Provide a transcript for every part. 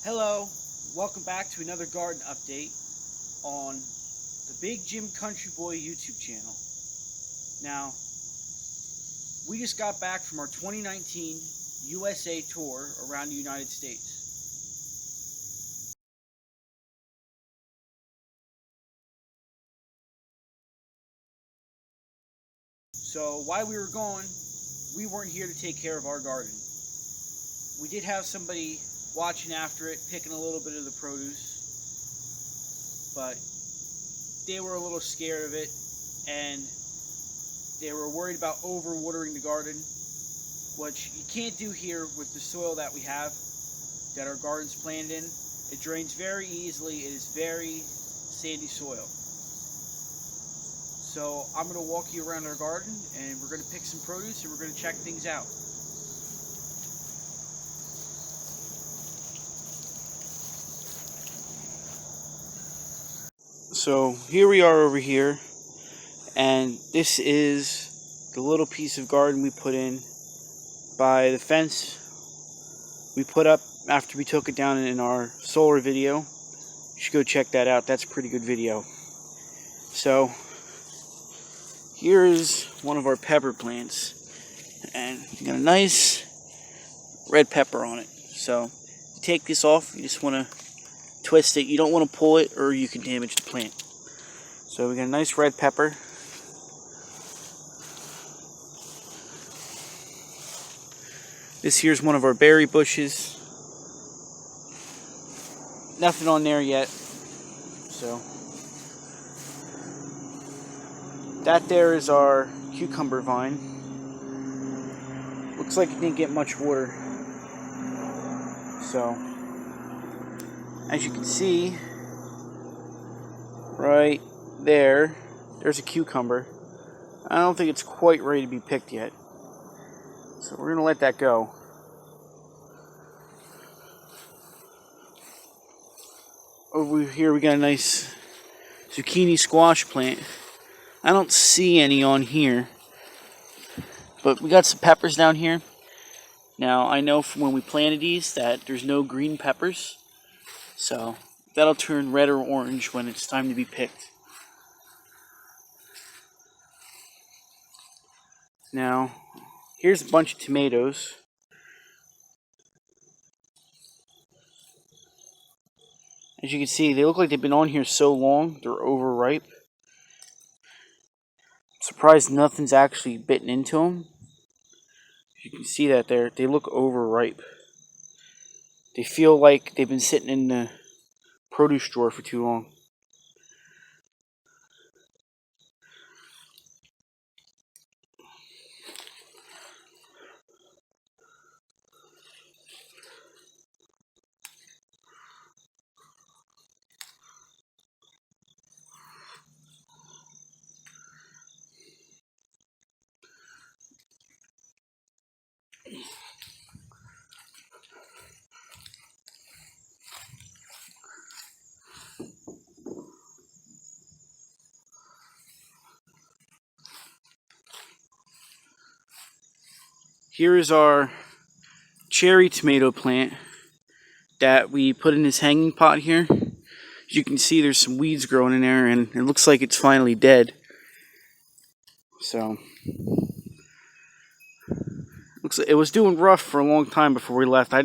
Hello, welcome back to another garden update on the Big Jim Country Boy YouTube channel. Now, we just got back from our 2019 USA tour around the United States. So while we were gone, we weren't here to take care of our garden. We did have somebody watching after it, picking a little bit of the produce, but they were a little scared of it, and they were worried about overwatering the garden, which you can't do here with the soil that we have, that our garden's planted in. It drains very easily. It is very sandy soil. So I'm going to walk you around our garden, and we're going to pick some produce, and we're going to check things out. So here we are over here, and this is the little piece of garden we put in by the fence we put up after we took it down in our solar video. You should go check that out. That's a pretty good video. So here is one of our pepper plants, and you got a nice red pepper on it. So you take this off, you just want to twist it. You don't want to pull it or you can damage the plant. So we got a nice red pepper. This here's one of our berry bushes. Nothing on there yet. So that there is our cucumber vine. Looks like it didn't get much water. So as you can see right there, there's a cucumber. I don't think it's quite ready to be picked yet. So we're going to let that go. Over here we got a nice zucchini squash plant. I don't see any on here, but we got some peppers down here. Now I know from when we planted these that there's no green peppers, so that'll turn red or orange when it's time to be picked. Now here's a bunch of tomatoes. As you can see, they look like they've been on here so long, they're overripe. I'm surprised nothing's actually bitten into them. You can see that they look overripe. They feel like they've been sitting in the produce drawer for too long. Here is our cherry tomato plant that we put in this hanging pot here. As you can see, there's some weeds growing in there, and it looks like it's finally dead. So looks like it was doing rough for a long time before we left. I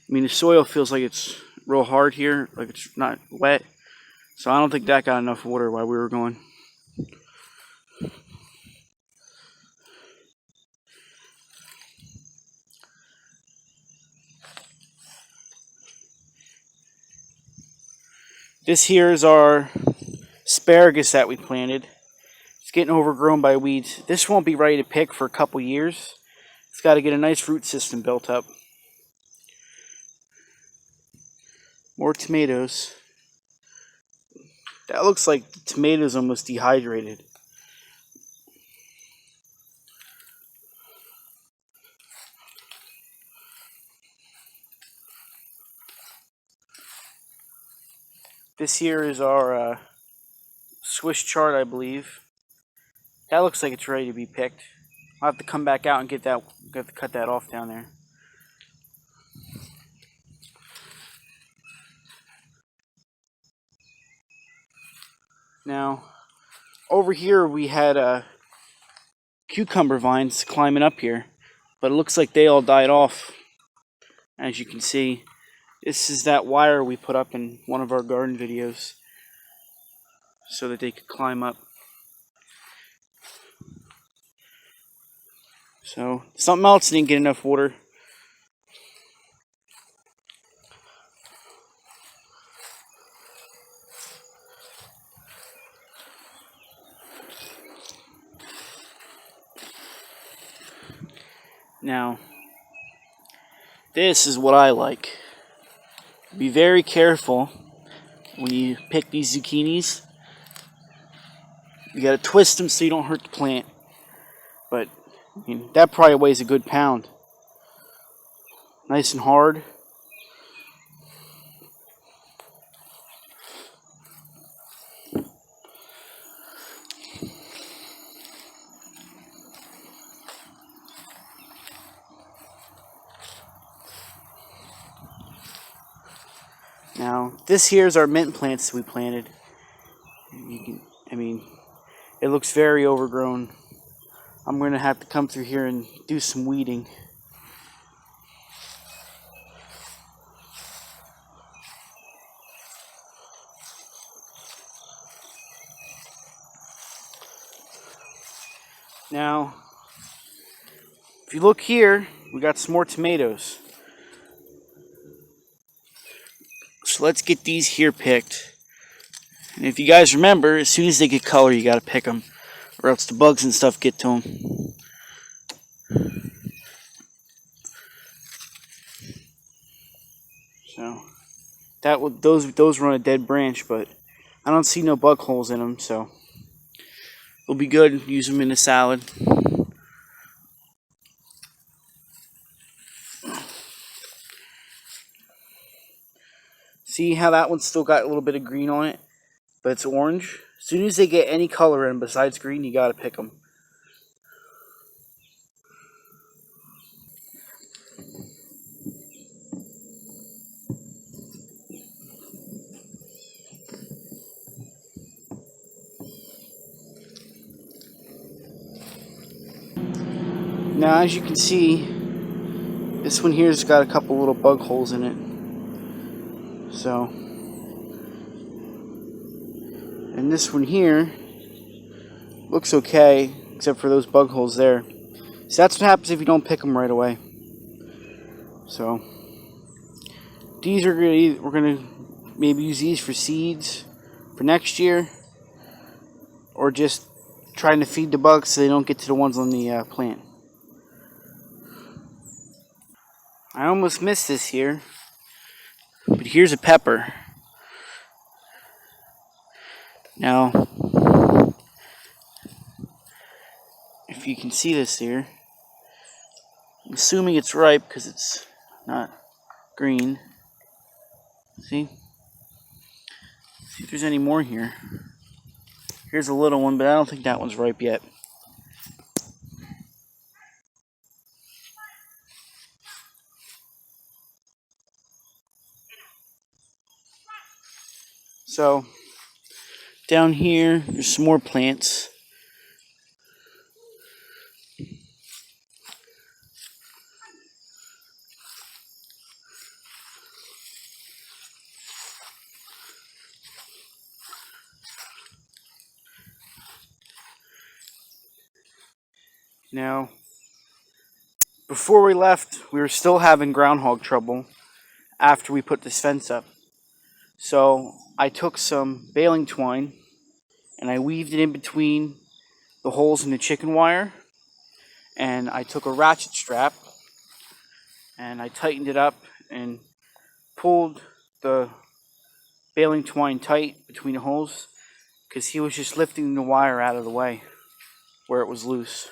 mean, the soil feels like it's real hard here, like it's not wet. So I don't think that got enough water while we were going. This here is our asparagus that we planted. It's getting overgrown by weeds. This won't be ready to pick for a couple years. It's got to get a nice root system built up. More tomatoes. That looks like the tomatoes almost dehydrated. This here is our Swiss chard, I believe. That looks like it's ready to be picked. I'll have to come back out and cut that off down there. Now, over here we had cucumber vines climbing up here, but it looks like they all died off. As you can see, this is that wire we put up in one of our garden videos so that they could climb up. So, something else didn't get enough water. Now, this is what I like. Be very careful when you pick these zucchinis. You gotta twist them so you don't hurt the plant. But, I mean, that probably weighs a good pound. Nice and hard. Now, this here is our mint plants we planted. It looks very overgrown. I'm going to have to come through here and do some weeding. Now, if you look here, we got some more tomatoes. So let's get these here picked. And if you guys remember, as soon as they get color, you got to pick them, or else the bugs and stuff get to them. So those were on a dead branch, but I don't see no bug holes in them, so it'll be good. Use them in a salad. See how that one's still got a little bit of green on it, but it's orange. As soon as they get any color in besides green, you gotta pick them. Now, as you can see, this one here's got a couple little bug holes in it. So, and this one here looks okay, except for those bug holes there. So that's what happens if you don't pick them right away. So, these are we're gonna maybe use these for seeds for next year, or just trying to feed the bugs so they don't get to the ones on the plant. I almost missed this here, but here's a pepper. Now, if you can see this here, I'm assuming it's ripe because it's not green. See if there's any more here. Here's a little one, but I don't think that one's ripe yet. So, down here, there's some more plants. Now, before we left, we were still having groundhog trouble after we put this fence up. So, I took some baling twine and I weaved it in between the holes in the chicken wire, and I took a ratchet strap and I tightened it up and pulled the baling twine tight between the holes because he was just lifting the wire out of the way where it was loose.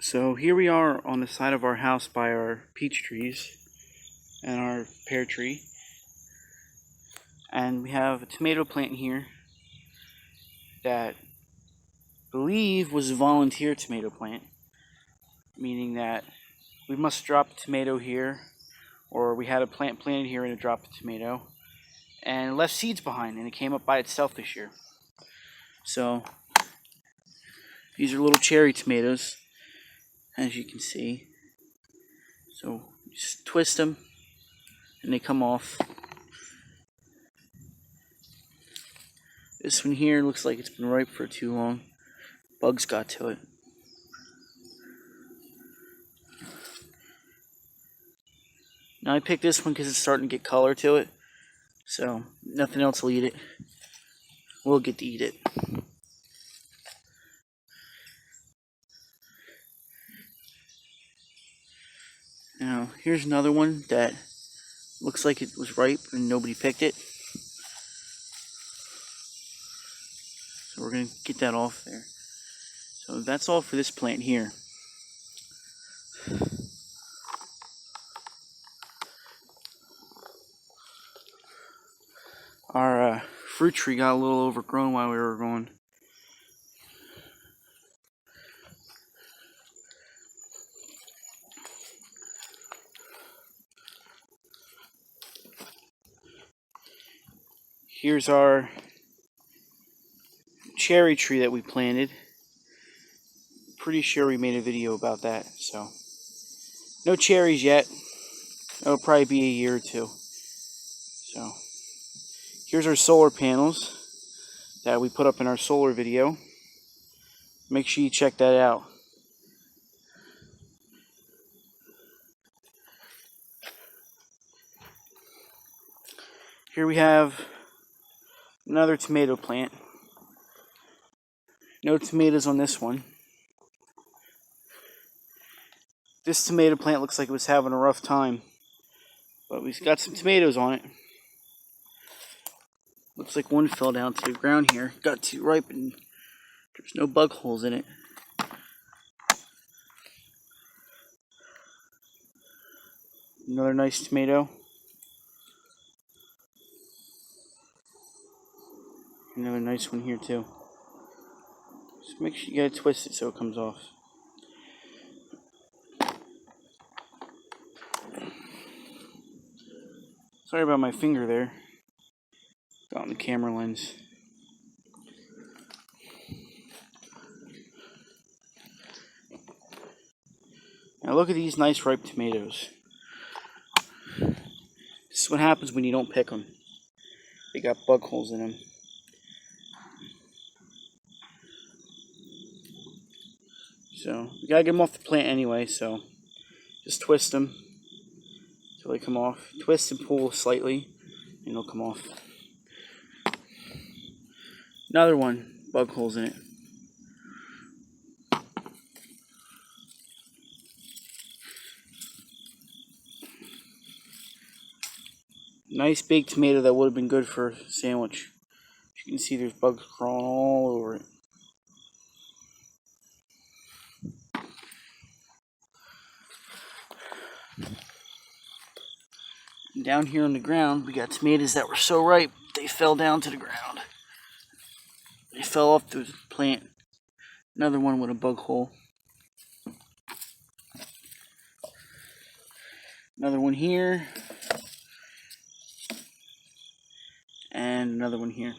So here we are on the side of our house by our peach trees and our pear tree, and we have a tomato plant here that I believe was a volunteer tomato plant, meaning that we must drop a tomato here, or we had a plant planted here and it dropped a tomato, and it left seeds behind, and it came up by itself this year. So these are little cherry tomatoes, as you can see. So just twist them and they come off. This one here looks like it's been ripe for too long. Bugs got to it. Now I picked this one because it's starting to get color to it. So nothing else will eat it. We'll get to eat it. Now here's another one that looks like it was ripe and nobody picked it. So we're going to get that off there. So that's all for this plant here. Our fruit tree got a little overgrown while we were going. Here's our cherry tree that we planted. Pretty sure we made a video about that. So no cherries yet. It'll probably be a year or two. So here's our solar panels that we put up in our solar video. Make sure you check that out. Here we have another tomato plant. No tomatoes on this one. This tomato plant looks like it was having a rough time, but we've got some tomatoes on it. Looks like one fell down to the ground here. Got too ripe and there's no bug holes in it. Another nice tomato. Another nice one here too. Just make sure you gotta twist it so it comes off. Sorry about my finger there. Got on the camera lens. Now look at these nice ripe tomatoes. This is what happens when you don't pick them. They got bug holes in them. So we gotta get them off the plant anyway, so just twist them until they come off. Twist and pull slightly and they'll come off. Another one, bug holes in it. Nice big tomato that would have been good for a sandwich. As you can see, there's bugs crawling all over it. And down here on the ground, we got tomatoes that were so ripe, they fell down to the ground. They fell off the plant. Another one with a bug hole. Another one here. And another one here.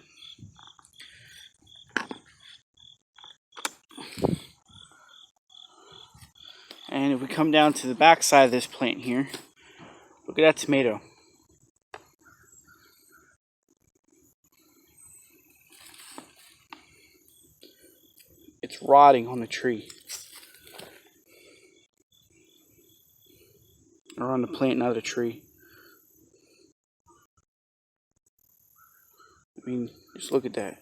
And if we come down to the back side of this plant here, look at that tomato. It's rotting on the tree. Or on the plant, not the tree. I mean, just look at that.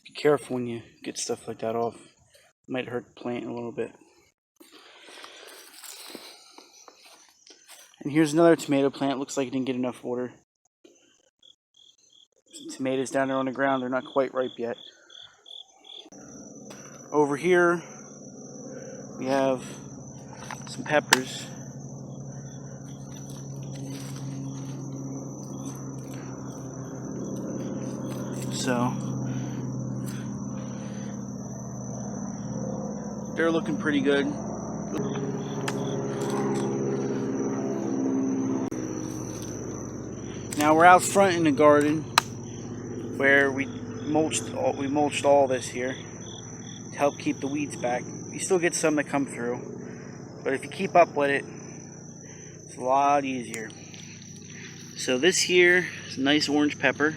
Be careful when you get stuff like that off. It might hurt the plant a little bit. And here's another tomato plant. Looks like it didn't get enough water. Some tomatoes down there on the ground. They're not quite ripe yet. Over here, we have some peppers. So they're looking pretty good. Now we're out front in the garden where we mulched all this here to help keep the weeds back. You still get some that come through, but if you keep up with it, it's a lot easier. So this here is a nice orange pepper.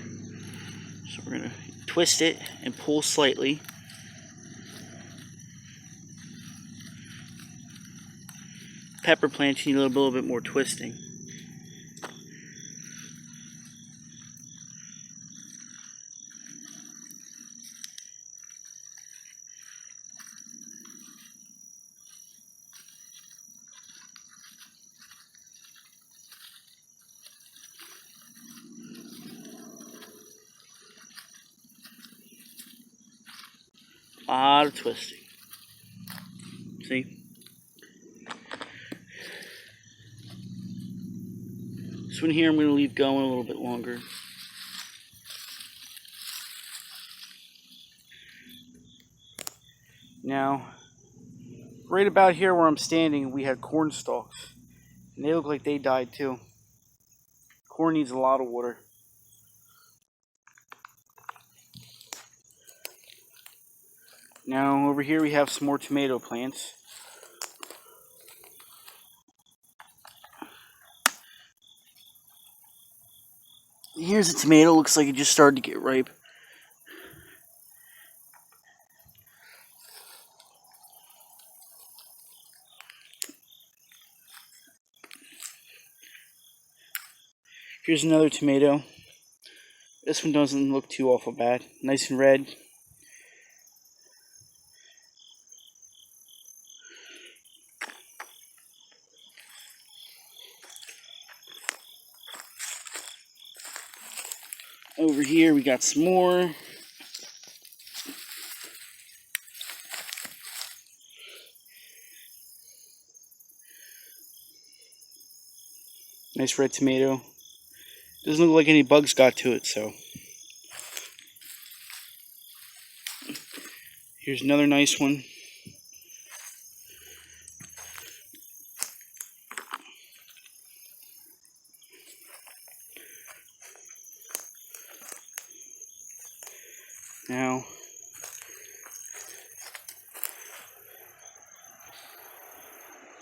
So we're gonna twist it and pull slightly. Pepper plants need a little bit more twisting. A lot of twisting. See? This one here I'm going to leave going a little bit longer. Now, right about here where I'm standing, we had corn stalks. And they look like they died too. Corn needs a lot of water. Now, over here we have some more tomato plants. Here's a tomato, looks like it just started to get ripe. Here's another tomato. This one doesn't look too awful bad. Nice and red. Over here we got some more. Nice red tomato. Doesn't look like any bugs got to it, so. Here's another nice one. Now,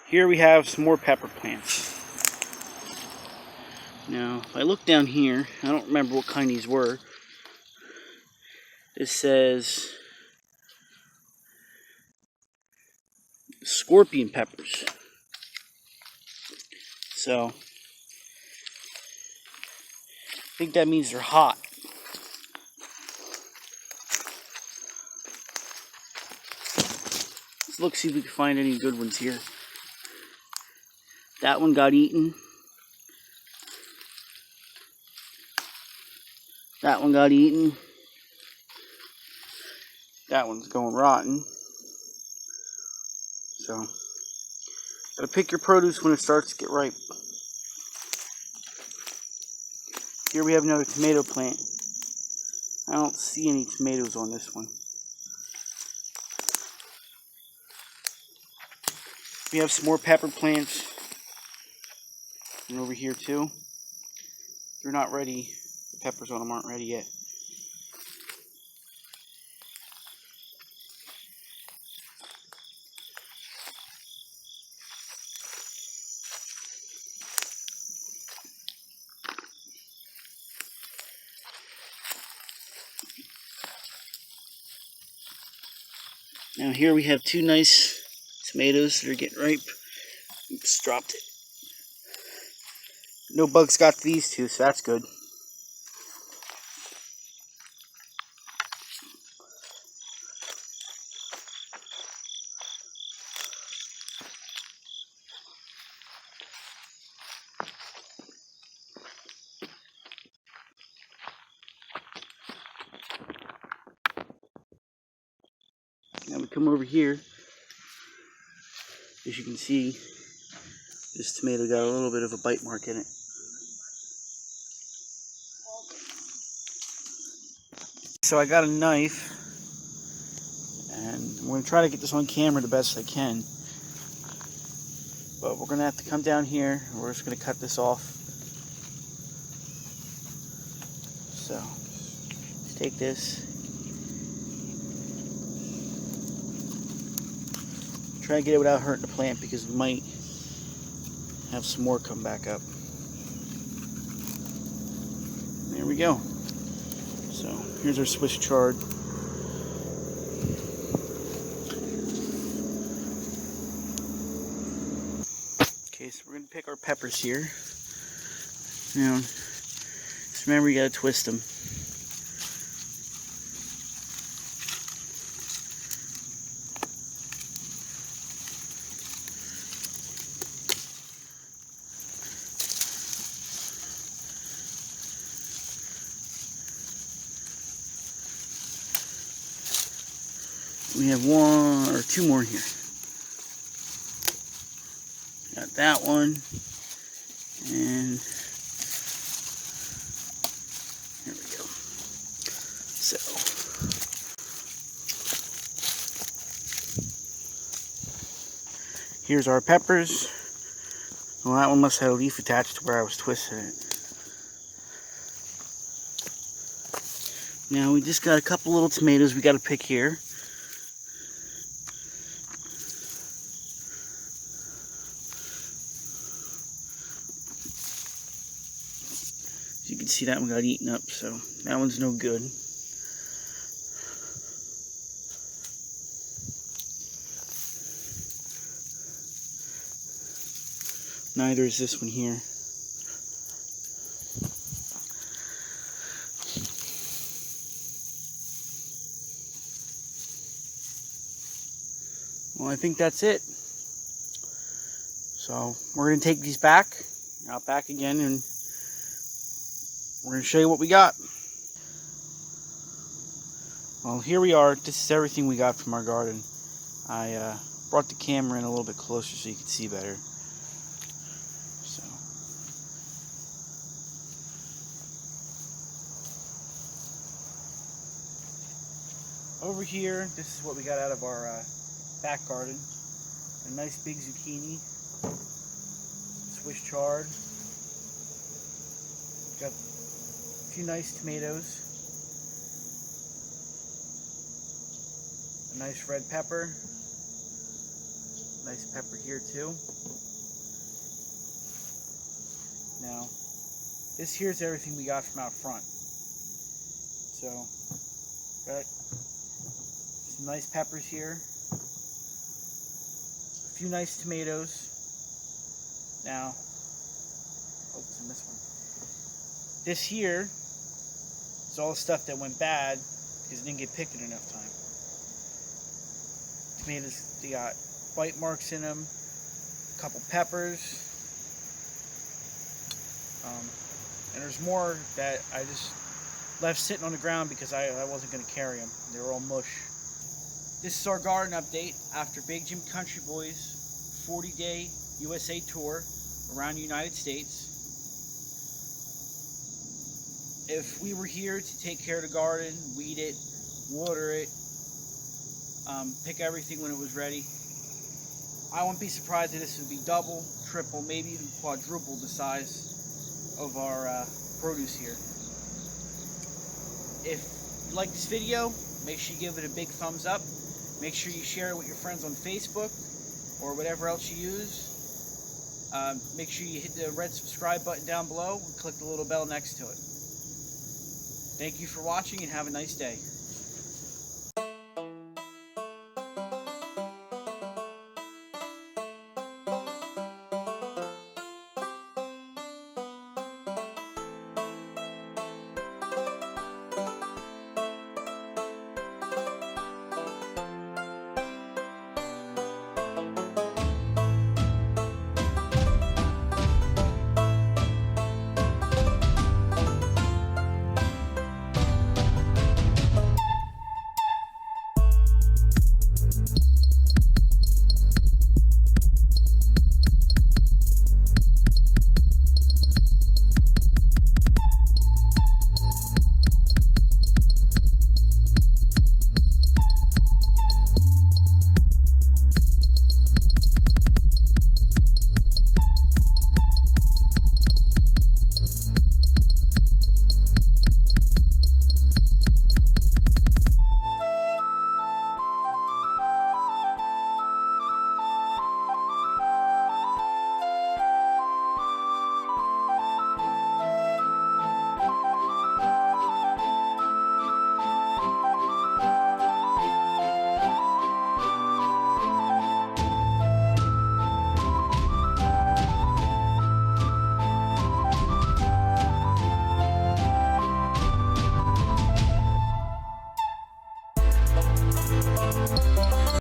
here we have some more pepper plants. Now, if I look down here, I don't remember what kind these were. It says scorpion peppers. So, I think that means they're hot. Let's look, see if we can find any good ones here. That one got eaten. That one got eaten. That one's going rotten. So, gotta pick your produce when it starts to get ripe. Here we have another tomato plant. I don't see any tomatoes on this one. We have some more pepper plants. And over here too. They're not ready. The peppers on them aren't ready yet. Now here we have two nice tomatoes that are getting ripe. Oops, dropped it. No bugs got to these two, so that's good. Now we come over here. As you can see, this tomato got a little bit of a bite mark in it. So I got a knife, and we're going to try to get this on camera the best I can. But we're going to have to come down here, and we're just going to cut this off. So, let's take this. Try to get it without hurting the plant, because we might have some more come back up. There we go. So, here's our Swiss chard. Okay, so we're going to pick our peppers here. Now, just remember you got to twist them. We have one or two more here. Got that one. And here we go. So here's our peppers. Well, that one must have a leaf attached to where I was twisting it. Now we just got a couple little tomatoes we got to pick here. As you can see, that one got eaten up, so that one's no good. Neither is this one here. Well, I think that's it. So we're going to take these back, out back again, and we're going to show you what we got. Well, here we are. This is everything we got from our garden. I brought the camera in a little bit closer so you can see better. So, over here, this is what we got out of our back garden. A nice big zucchini, Swiss chard. Got a few nice tomatoes. A nice red pepper. Nice pepper here too. Now, this here's everything we got from out front. So, got some nice peppers here. A few nice tomatoes. Now, oops, I missed one. This here is all the stuff that went bad because it didn't get picked in enough time. Tomatoes, they got bite marks in them, a couple peppers, and there's more that I just left sitting on the ground because I wasn't going to carry them. They were all mush. This is our garden update after Big Jim Country Boys 40-day USA tour around the United States. If we were here to take care of the garden, weed it, water it, pick everything when it was ready, I wouldn't be surprised if this would be double, triple, maybe even quadruple the size of our produce here. If you like this video, make sure you give it a big thumbs up. Make sure you share it with your friends on Facebook or whatever else you use. Make sure you hit the red subscribe button down below and click the little bell next to it. Thank you for watching and have a nice day.